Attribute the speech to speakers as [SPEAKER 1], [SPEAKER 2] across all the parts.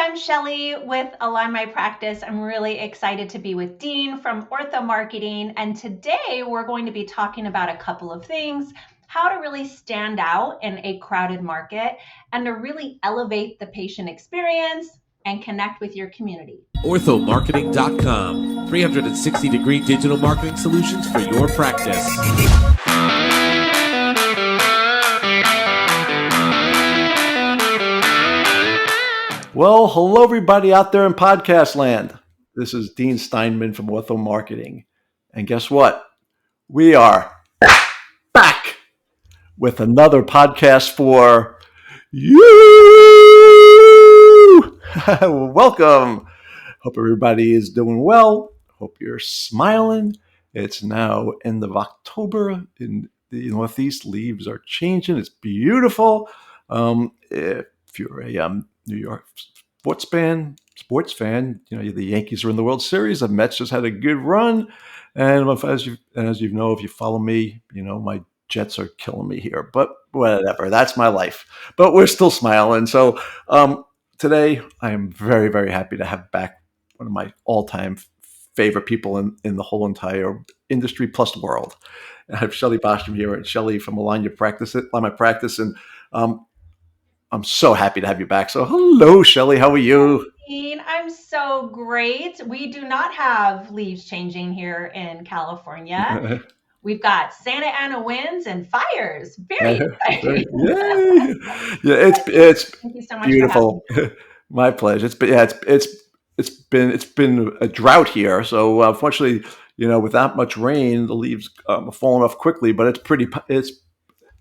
[SPEAKER 1] I'm Shelley with Align My Practice. I'm really excited to be with Dean from Ortho Marketing. And today we're going to be talking about a couple of things, how to really stand out in a crowded market and to really elevate the patient experience and connect with your community.
[SPEAKER 2] Orthomarketing.com, 360-degree digital marketing solutions for your practice.
[SPEAKER 3] Well, hello, everybody out there in podcast land. This is Dean Steinman from Ortho Marketing. And guess what? We are back with another podcast for you. Welcome. Hope everybody is doing well. Hope you're smiling. It's now end of October in the Northeast. Leaves are changing. It's beautiful. If you're a New York sports fan, you know the Yankees are in the World Series. The Mets just had a good run, and as you know, if you follow me, you know my Jets are killing me here. But whatever, that's my life. But we're still smiling. So today, I am very, very happy to have back one of my all-time favorite people in the whole entire industry plus the world. I have Shelley Bostrom here, and Shelley from Align My Practice, and I'm so happy to have you back. So hello, Shelley. How are you?
[SPEAKER 1] Dean, I'm so great. We do not have leaves changing here in California. We've got Santa Ana winds and fires. Very exciting.
[SPEAKER 3] Yay. Yeah, it's
[SPEAKER 1] Thank you so much
[SPEAKER 3] beautiful.
[SPEAKER 1] for having me.
[SPEAKER 3] My pleasure. It's been a drought here. So unfortunately, without much rain, the leaves are falling off quickly. But it's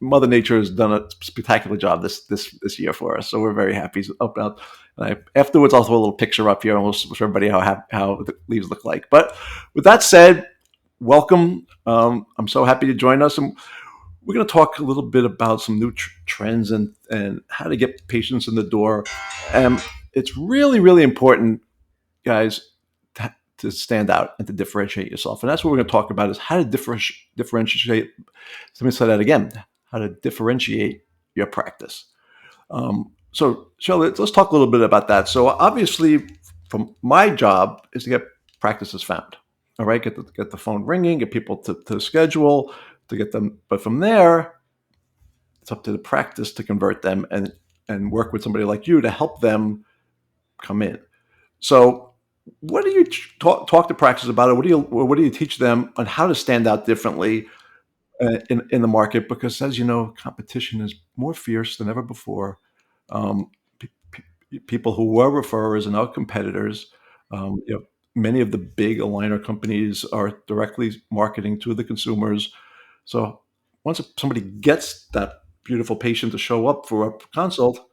[SPEAKER 3] Mother Nature has done a spectacular job this year for us. So we're very happy. Afterwards, I'll throw a little picture up here and we'll show everybody how the leaves look like. But with that said, welcome. I'm so happy to join us. And we're going to talk a little bit about some new trends and how to get patients in the door. It's really, really important, guys, to stand out and to differentiate yourself. And that's what we're going to talk about is how to differentiate. Let me say that again. How to differentiate your practice. So Shelley, let's talk a little bit about that. So obviously, from my job is to get practices found. All right, get the phone ringing, get people to schedule, to get them. But from there, it's up to the practice to convert them and work with somebody like you to help them come in. So, what do you talk to practice about it? What do you teach them on how to stand out differently in the market? Because as you know, competition is more fierce than ever before. People who are referrers and our competitors, many of the big aligner companies are directly marketing to the consumers. So once somebody gets that beautiful patient to show up for a consult,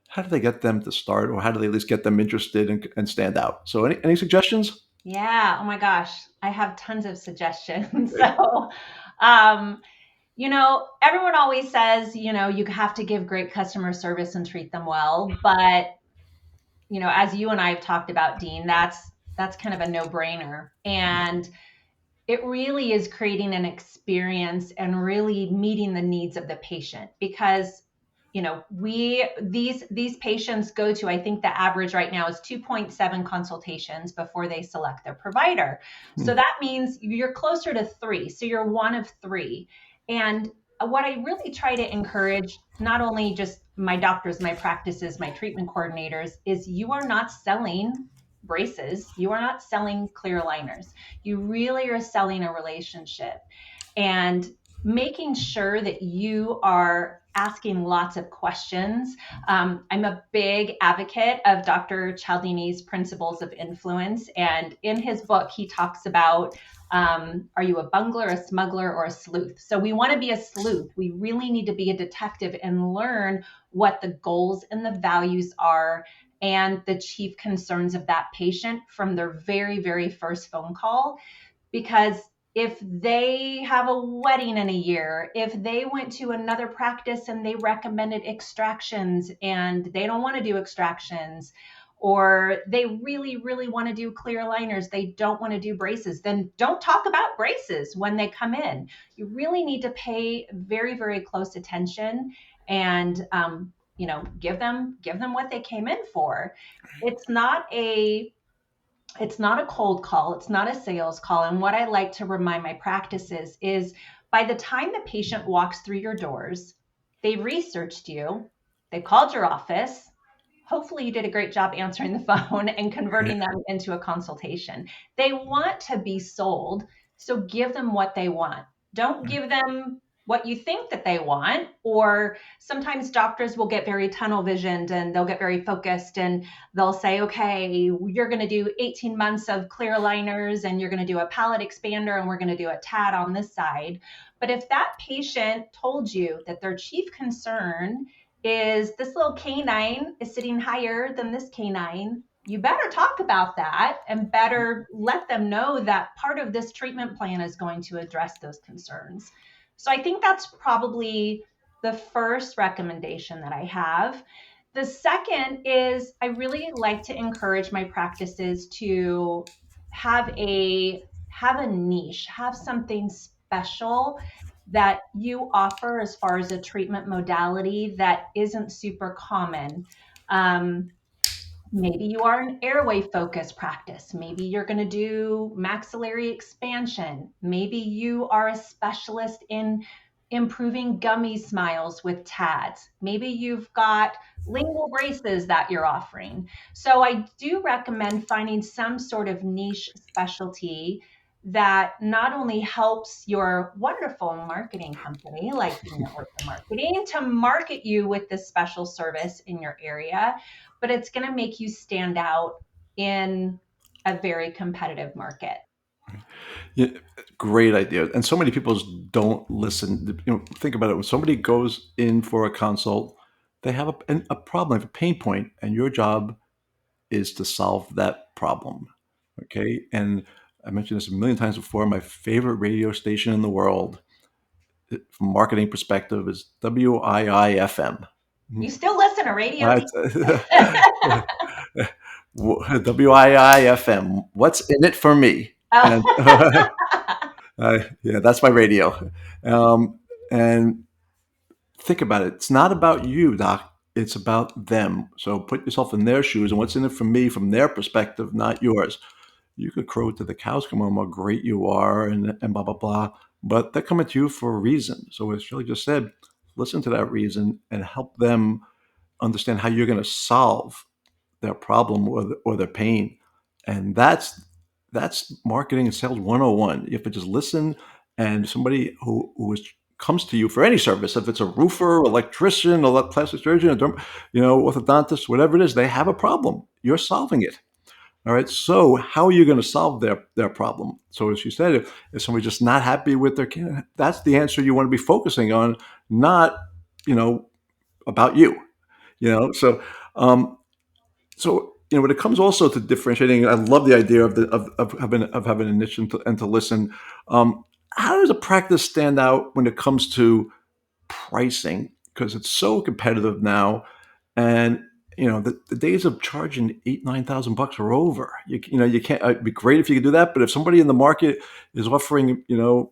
[SPEAKER 3] how do they get them to start, or how do they at least get them interested and stand out? So any suggestions?
[SPEAKER 1] Yeah. Oh my gosh. I have tons of suggestions. So, everyone always says, you have to give great customer service and treat them well. But, as you and I have talked about, Dean, that's kind of a no-brainer. And it really is creating an experience and really meeting the needs of the patient because these patients go to, I think the average right now is 2.7 consultations before they select their provider. So that means you're closer to 3. So you're one of 3. And what I really try to encourage, not only just my doctors, my practices, my treatment coordinators, is you are not selling braces. You are not selling clear aligners. You really are selling a relationship and making sure that you are asking lots of questions. I'm a big advocate of Dr. Cialdini's principles of influence. And in his book, he talks about, are you a bungler, a smuggler, or a sleuth? So we want to be a sleuth. We really need to be a detective and learn what the goals and the values are and the chief concerns of that patient from their very, very first phone call. Because if they have a wedding in a year, if they went to another practice and they recommended extractions and they don't want to do extractions, or they really, really want to do clear aligners, they don't want to do braces, then don't talk about braces when they come in. You really need to pay very, very close attention and give them what they came in for. It's not a cold call. It's not a sales call. And what I like to remind my practices is by the time the patient walks through your doors, they've researched you, they called your office. Hopefully you did a great job answering the phone and converting them into a consultation. They want to be sold. So give them what they want. Don't give them what you think that they want. Or sometimes doctors will get very tunnel visioned and they'll get very focused and they'll say, okay, you're going to do 18 months of clear aligners and you're going to do a palate expander and we're going to do a TAD on this side. But if that patient told you that their chief concern is this little canine is sitting higher than this canine, you better talk about that and better let them know that part of this treatment plan is going to address those concerns. So I think that's probably the first recommendation that I have. The second is I really like to encourage my practices to have a niche, have something special that you offer as far as a treatment modality that isn't super common. Maybe you are an airway focused practice. Maybe you're going to do maxillary expansion. Maybe you are a specialist in improving gummy smiles with TADs. Maybe you've got lingual braces that you're offering. So I do recommend finding some sort of niche specialty that not only helps your wonderful marketing company like Ortho Marketing to market you with this special service in your area, but it's going to make you stand out in a very competitive market.
[SPEAKER 3] Yeah, great idea. And so many people don't listen. Think about it. When somebody goes in for a consult, they have a problem, a pain point, and your job is to solve that problem. Okay. And I mentioned this a million times before. My favorite radio station in the world, from a marketing perspective, is WIIFM.
[SPEAKER 1] You still listen to radio?
[SPEAKER 3] WIIFM. What's in it for me?
[SPEAKER 1] Oh.
[SPEAKER 3] Yeah, that's my radio. And think about it. It's not about you, Doc. It's about them. So put yourself in their shoes and what's in it for me from their perspective, not yours. You could crow to the cows come home how great you are and blah, blah, blah. But they're coming to you for a reason. So as Shelley just said, listen to that reason and help them understand how you're going to solve their problem or their pain. And that's marketing and sales 101. You have to just listen, and somebody who comes to you for any service, if it's a roofer, electrician, a plastic surgeon, orthodontist, whatever it is, they have a problem. You're solving it. All right. So how are you going to solve their problem? So as you said, if somebody's just not happy with their kid, that's the answer you want to be focusing on, not, about you. So when it comes also to differentiating, I love the idea of having a niche and to listen. How does a practice stand out when it comes to pricing? Because it's so competitive now, and the days of charging $8,000-9,000 are over. You can't. It'd be great if you could do that, but if somebody in the market is offering an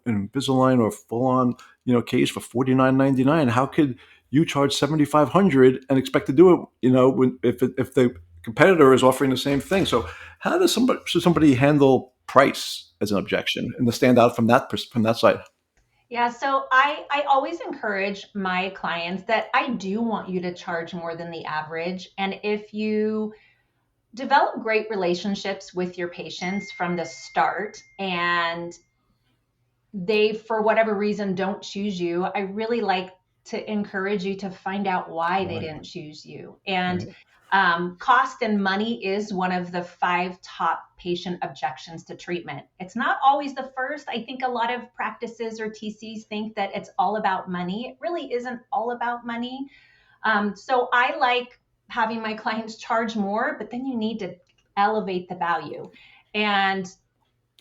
[SPEAKER 3] Invisalign or full on case for $49.99, how could you charge $7,500 and expect to do it? If the competitor is offering the same thing. So how does somebody handle price as an objection and to stand out from that side?
[SPEAKER 1] Yeah, so I always encourage my clients that I do want you to charge more than the average. And if you develop great relationships with your patients from the start and they, for whatever reason, don't choose you, I really like to encourage you to find out why they didn't choose you. And cost and money is one of the 5 top patient objections to treatment. It's not always the first. I think a lot of practices or TCs think that it's all about money. It really isn't all about money. So I like having my clients charge more, but then you need to elevate the value. And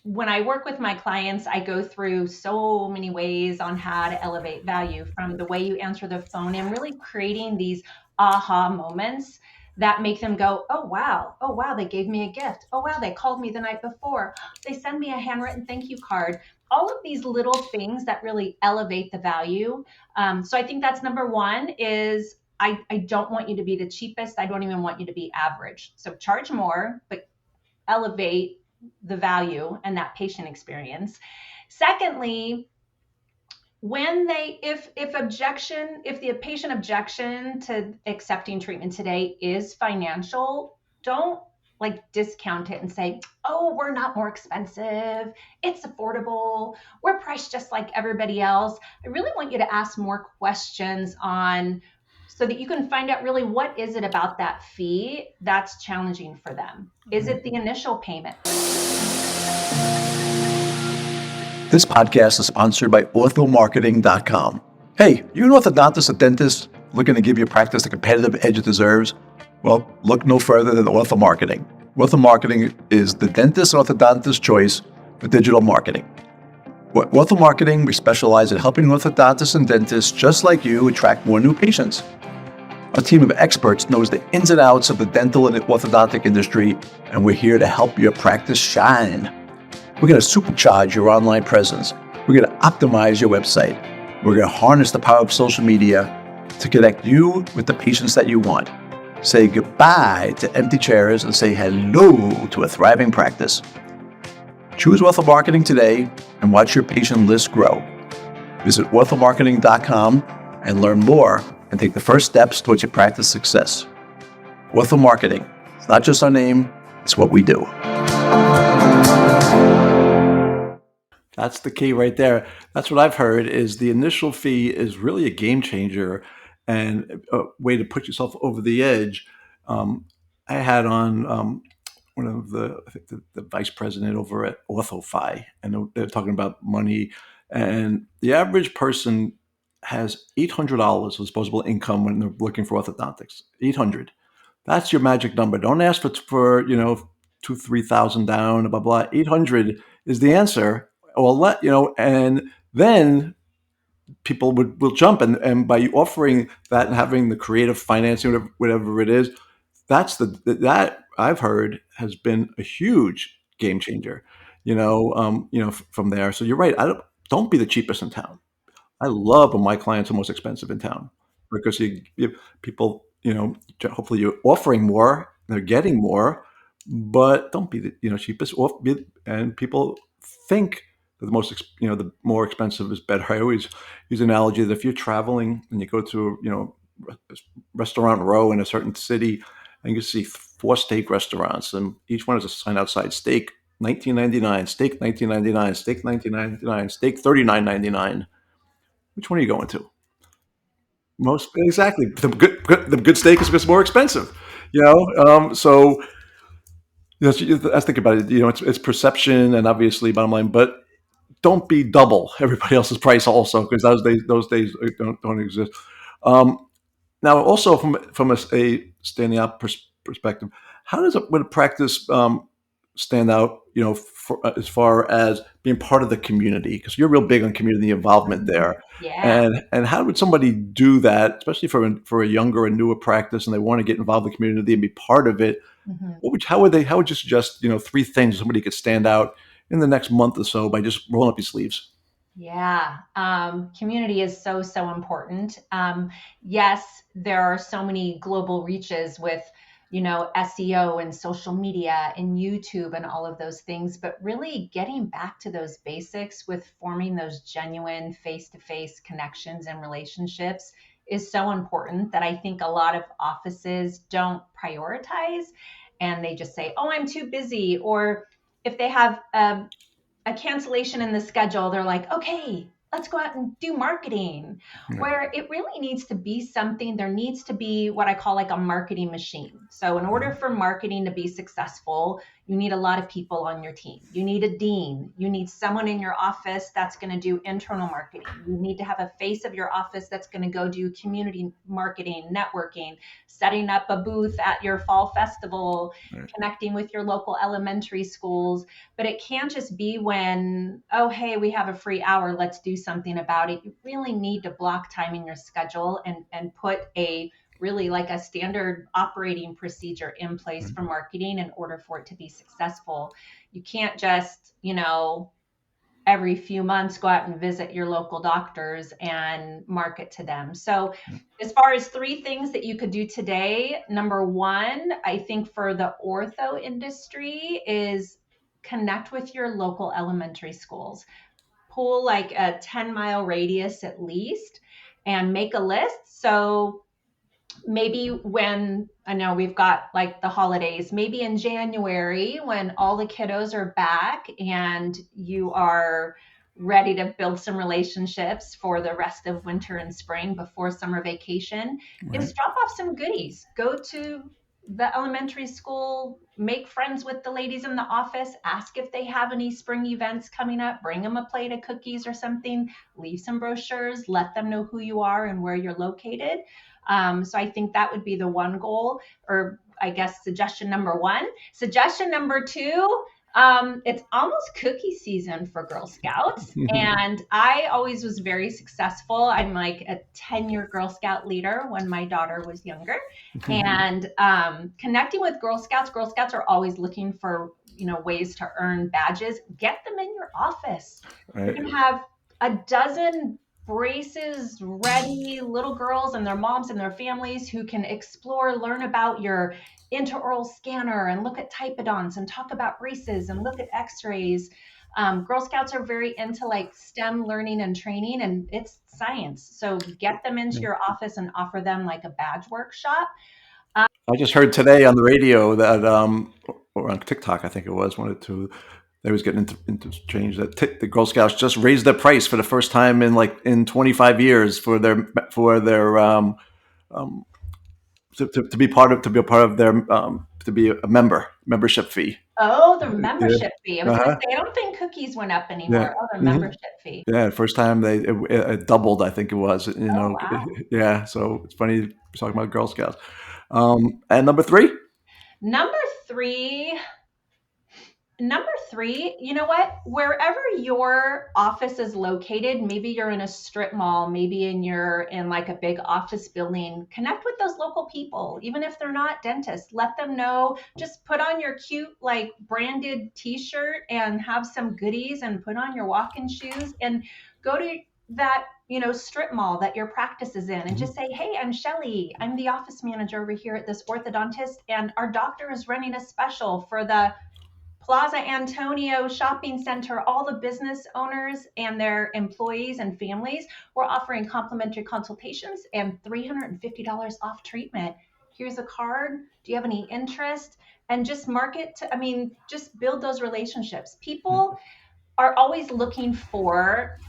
[SPEAKER 1] when I work with my clients, I go through so many ways on how to elevate value, from the way you answer the phone and really creating these aha moments that make them go, oh, wow, they gave me a gift. Oh, wow, they called me the night before. They send me a handwritten thank you card. All of these little things that really elevate the value. So I think that's number one, is I don't want you to be the cheapest. I don't even want you to be average. So charge more, but elevate the value and that patient experience. Secondly, if the patient objection to accepting treatment today is financial, don't like discount it and say, oh, we're not more expensive, it's affordable, we're priced just like everybody else. I really want you to ask more questions on, so that you can find out really what is it about that fee that's challenging for them. Is it the initial payment?
[SPEAKER 4] This podcast is sponsored by orthomarketing.com. Hey, you an orthodontist or dentist looking to give your practice the competitive edge it deserves? Well, look no further than Ortho Marketing. Ortho Marketing is the dentist and orthodontist choice for digital marketing. At Ortho Marketing, we specialize in helping orthodontists and dentists just like you attract more new patients. Our team of experts knows the ins and outs of the dental and orthodontic industry, and we're here to help your practice shine. We're going to supercharge your online presence. We're going to optimize your website. We're going to harness the power of social media to connect you with the patients that you want. Say goodbye to empty chairs and say hello to a thriving practice. Choose Ortho Marketing today and watch your patient list grow. Visit orthomarketing.com and learn more and take the first steps towards your practice success. Ortho Marketing. It's not just our name, it's what we do.
[SPEAKER 3] That's the key right there. That's what I've heard is the initial fee is really a game changer and a way to put yourself over the edge. I had on one of I think the vice president over at OrthoFi, and they're talking about money. And the average person has $800 of disposable income when they're looking for orthodontics. 800. That's your magic number. Don't ask for 2,000-3,000 down, blah blah. 800 is the answer. Well, and then people will jump, and by offering that and having the creative financing, whatever it is, that I've heard has been a huge game changer. From there. So you're right. Don't be the cheapest in town. I love when my clients are most expensive in town because people, hopefully you're offering more, they're getting more, but don't be the cheapest. And people think that the more expensive is better. I always use an analogy that if you're traveling and you go to restaurant row in a certain city, and you see 4 steak restaurants, and each one has a sign outside: steak $19.99, steak $19.99, steak $19.99, steak $39.99. Which one are you going to? Most exactly. The good steak is more expensive. So I think about it. It's perception and obviously bottom line, but don't be double everybody else's price also, because those days don't exist. Now, also from a standing out perspective, how does would a practice stand out? As far as being part of the community, because you're real big on community involvement there.
[SPEAKER 1] Yeah.
[SPEAKER 3] And how would somebody do that, especially for a younger and newer practice, and they want to get involved in the community and be part of it?
[SPEAKER 1] Mm-hmm.
[SPEAKER 3] How would you suggest 3 things somebody could stand out in the next month or so by just rolling up your sleeves?
[SPEAKER 1] Yeah, community is so, so important. Yes, there are so many global reaches with, SEO and social media and YouTube and all of those things, but really getting back to those basics with forming those genuine face-to-face connections and relationships is so important that I think a lot of offices don't prioritize, and they just say, oh, I'm too busy. Or if they have a cancellation in the schedule, they're like, okay, let's go out and do marketing.
[SPEAKER 3] Right.
[SPEAKER 1] Where it really needs to be something, there needs to be what I call like a marketing machine. So in order for marketing to be successful, you need a lot of people on your team. You need a dean. You need someone in your office that's going to do internal marketing. You need to have a face of your office that's going to go do community marketing, networking, setting up a booth at your fall festival,
[SPEAKER 3] Right.
[SPEAKER 1] connecting with your local elementary schools. But it can't just be when, oh, hey, we have a free hour, let's do something about it. You really need to block time in your schedule and put a really like a standard operating procedure in place for marketing in order for it to be successful. You can't just, every few months, go out and visit your local doctors and market to them. So as far as 3 things that you could do today, number 1, I think for the ortho industry is connect with your local elementary schools. Pull like a 10-mile radius at least and make a list. So maybe when I know we've got like the holidays, maybe in January when all the kiddos are back and you are ready to build some relationships for the rest of winter and spring before summer vacation, is drop off some goodies. Go to the elementary school, make friends with the ladies in the office, ask if they have any spring events coming up, bring them a plate of cookies or something, leave some brochures, let them know who you are and where you're located. So I think that would be the one goal, or I guess suggestion number 1. Suggestion number 2, it's almost cookie season for Girl Scouts. And I always was very successful. I'm like a 10-year Girl Scout leader when my daughter was younger. And connecting with Girl Scouts are always looking for, ways to earn badges. Get them in your office. Right. You can have a dozen braces ready little girls and their moms and their families who can explore, learn about your intraoral scanner and look at typodonts and talk about braces and look at x-rays. Girl Scouts are very into like STEM learning and training, and it's science. So get them into your office and offer them like a badge workshop.
[SPEAKER 3] I just heard today on the radio that, or on TikTok, I think it was, they was getting into change that the Girl Scouts just raised their price for the first time in 25 years for their to be a part of their to be a membership fee.
[SPEAKER 1] Oh, the membership fee. I was going to say, I don't think cookies went up anymore.
[SPEAKER 3] Yeah.
[SPEAKER 1] Oh, the membership fee.
[SPEAKER 3] Yeah, first time it doubled, I think it was.
[SPEAKER 1] Wow.
[SPEAKER 3] Yeah. So it's funny talking about Girl Scouts. And number 3.
[SPEAKER 1] Number three, you know what? Wherever your office is located, maybe you're in a strip mall, maybe you're in like a big office building, connect with those local people, even if they're not dentists. Let them know, just put on your cute like branded t-shirt and have some goodies and put on your walking shoes and go to that, strip mall that your practice is in and just say, hey, I'm Shelley. I'm the office manager over here at this orthodontist, and our doctor is running a special for the Plaza Antonio Shopping Center. All the business owners and their employees and families, we're offering complimentary consultations and $350 off treatment. Here's a card. Do you have any interest? And just market just build those relationships. People are always looking for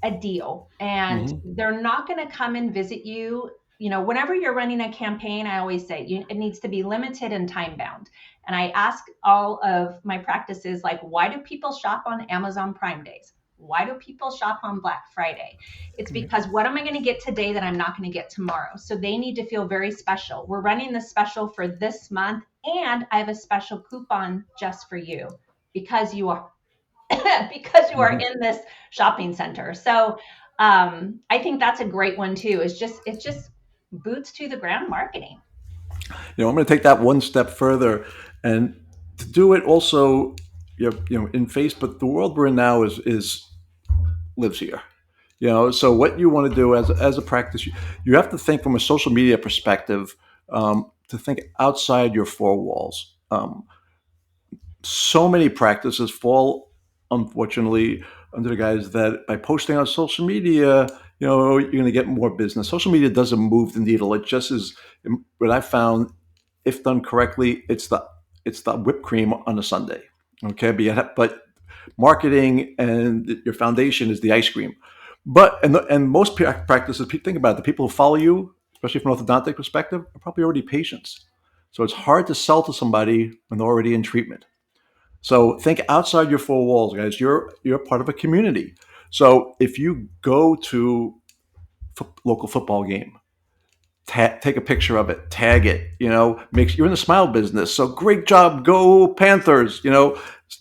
[SPEAKER 1] a deal, and they're not going to come and visit you. Whenever you're running a campaign, I always say it needs to be limited and time bound. And I ask all of my practices, like, why do people shop on Amazon Prime Days? Why do people shop on Black Friday? It's because what am I going to get today that I'm not going to get tomorrow? So they need to feel very special. We're running the special for this month, and I have a special coupon just for you because you are in this shopping center. So I think that's a great one too. It's just boots to the ground marketing.
[SPEAKER 3] I'm going to take that one step further and to do it also, in Facebook. The world we're in now lives here. So what you want to do as a practice, you have to think from a social media perspective, to think outside your 4 walls. So many practices fall, unfortunately, under the guise that by posting on social media, you're going to get more business. Social media doesn't move the needle. It just is. What I found, if done correctly, it's the whipped cream on a sundae. Okay, but marketing and your foundation is the ice cream. But and most practices, think about it, the people who follow you, especially from an orthodontic perspective, are probably already patients. So it's hard to sell to somebody when they're already in treatment. So think outside your 4 walls, guys. You're part of a community. So if you go to local football game, take a picture of it, tag it. You're in the smile business. So great job, go Panthers.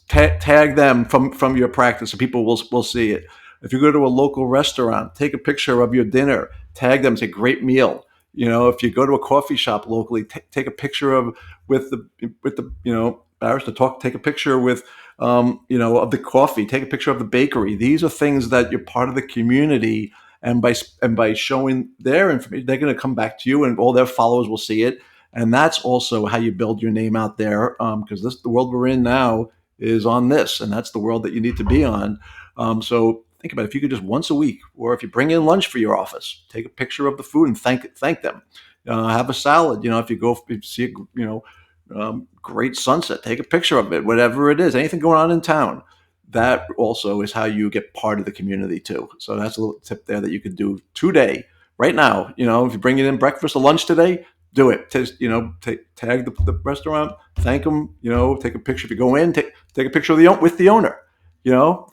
[SPEAKER 3] Tag them from your practice, so people will see it. If you go to a local restaurant, take a picture of your dinner, tag them, say great meal. If you go to a coffee shop locally, take a picture with the embarrassed to take a picture with, of the coffee, take a picture of the bakery. These are things that you're part of the community. And by showing their information, they're going to come back to you, and all their followers will see it. And that's also how you build your name out there, because the world we're in now is on this, and that's the world that you need to be on. So think about it. If you could just once a week, or if you bring in lunch for your office, take a picture of the food and thank them. Have a salad. If you see great sunset, take a picture of it. Whatever it is, anything going on in town. That also is how you get part of the community too. So that's a little tip there that you could do today, right now. If you're bringing in breakfast or lunch today, do it. Tag the restaurant, thank them. Take a picture. If you go in, take a picture with the owner.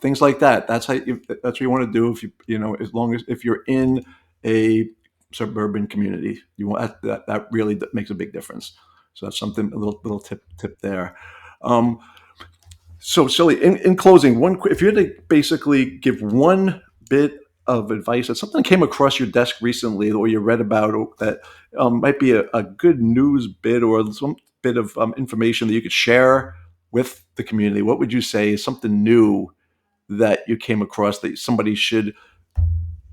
[SPEAKER 3] Things like that. That's what you want to do. If as long as if you're in a suburban community, you want that really makes a big difference. So that's something, a little tip there. So Shelley, in closing, if you had to basically give one bit of advice that something came across your desk recently or you read about that might be a good news bit or some bit of information that you could share with the community, what would you say is something new that you came across that somebody should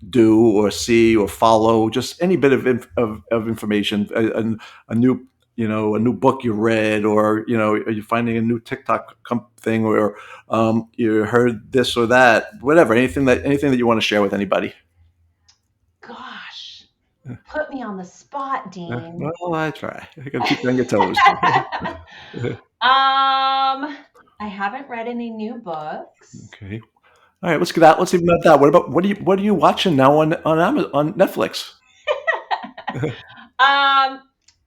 [SPEAKER 3] do or see or follow? Just any bit of information, a new a new book you read, or are you finding a new TikTok thing, or you heard this or that, whatever, anything that you want to share with anybody.
[SPEAKER 1] Gosh, put me on the spot, Dean.
[SPEAKER 3] Well, I try. I gotta keep you on your toes.
[SPEAKER 1] I haven't read any new books.
[SPEAKER 3] Okay. All right, let's get out. Let's even about that. What are you watching now on Netflix?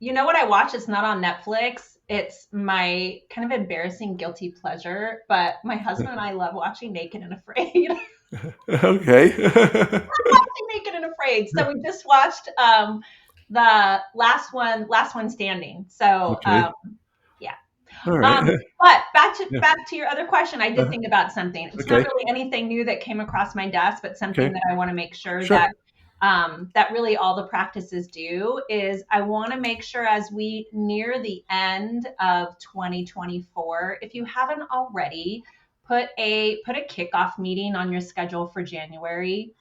[SPEAKER 1] You know what I watch? It's not on Netflix. It's my kind of embarrassing guilty pleasure, but my husband and I love watching Naked and Afraid.
[SPEAKER 3] Okay.
[SPEAKER 1] Watching Naked and Afraid. So we just watched the last one standing. So
[SPEAKER 3] okay.
[SPEAKER 1] yeah.
[SPEAKER 3] All right.
[SPEAKER 1] But back to your other question, I did think about something. It's not really anything new that came across my desk, but something that I want to make sure that really all the practices do is I want to make sure as we near the end of 2024, if you haven't already, put a kickoff meeting on your schedule for January.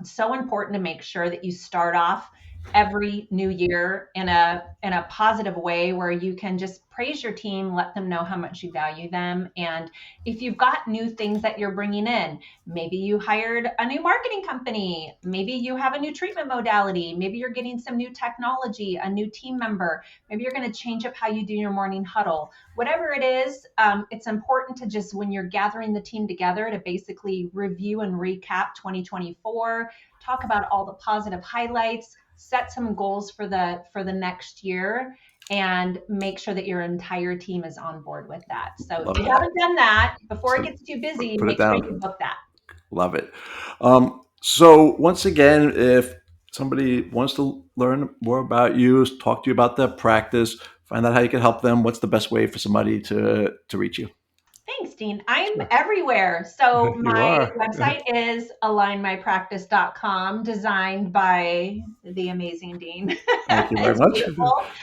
[SPEAKER 1] It's so important to make sure that you start off every new year in a positive way where you can just praise your team, let them know how much you value them. And if you've got new things that you're bringing in, maybe you hired a new marketing company, maybe you have a new treatment modality, maybe you're getting some new technology, a new team member, maybe you're going to change up how you do your morning huddle. Whatever it is, it's important to just, when you're gathering the team together, to basically review and recap 2024, talk about all the positive highlights, set some goals for the next year, and make sure that your entire team is on board with that. So if you haven't done that, before it gets too busy, make sure you book that.
[SPEAKER 3] Love it. So once again, if somebody wants to learn more about you, talk to you about their practice, find out how you can help them, what's the best way for somebody to reach you?
[SPEAKER 1] Thanks, Dean. I'm everywhere. So my website is alignmypractice.com, designed by the amazing Dean.
[SPEAKER 3] Thank you very much.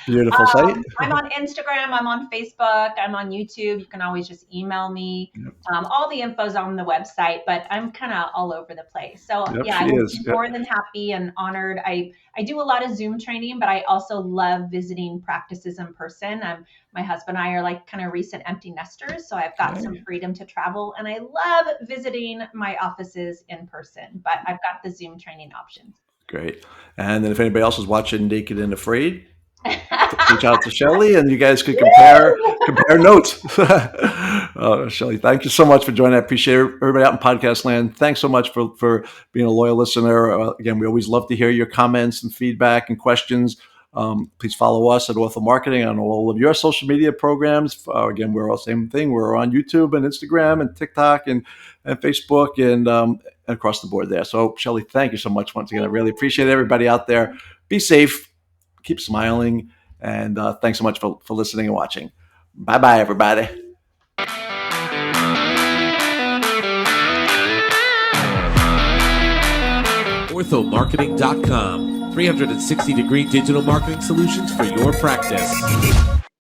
[SPEAKER 1] Beautiful
[SPEAKER 3] site.
[SPEAKER 1] I'm on Instagram. I'm on Facebook. I'm on YouTube. You can always just email me. All the info's on the website, but I'm kind of all over the place. So I'm more than happy and honored. I do a lot of Zoom training, but I also love visiting practices in person. My husband and I are like kind of recent empty nesters, so I've got some freedom to travel, and I love visiting my offices in person, but I've got the Zoom training options.
[SPEAKER 3] Great. And then if anybody else is watching Naked and Afraid, reach out to Shelley, and you guys can compare notes. Shelley, thank you so much for joining. I appreciate everybody out in podcast land. Thanks so much for being a loyal listener. Again, we always love to hear your comments and feedback and questions. Please follow us at Ortho Marketing on all of your social media programs. Again, we're all the same thing. We're on YouTube and Instagram and TikTok and Facebook and across the board there. So, Shelley, thank you so much once again. I really appreciate everybody out there. Be safe, keep smiling, and thanks so much for listening and watching. Bye-bye, everybody.
[SPEAKER 2] Orthomarketing.com. 360-degree digital marketing solutions for your practice.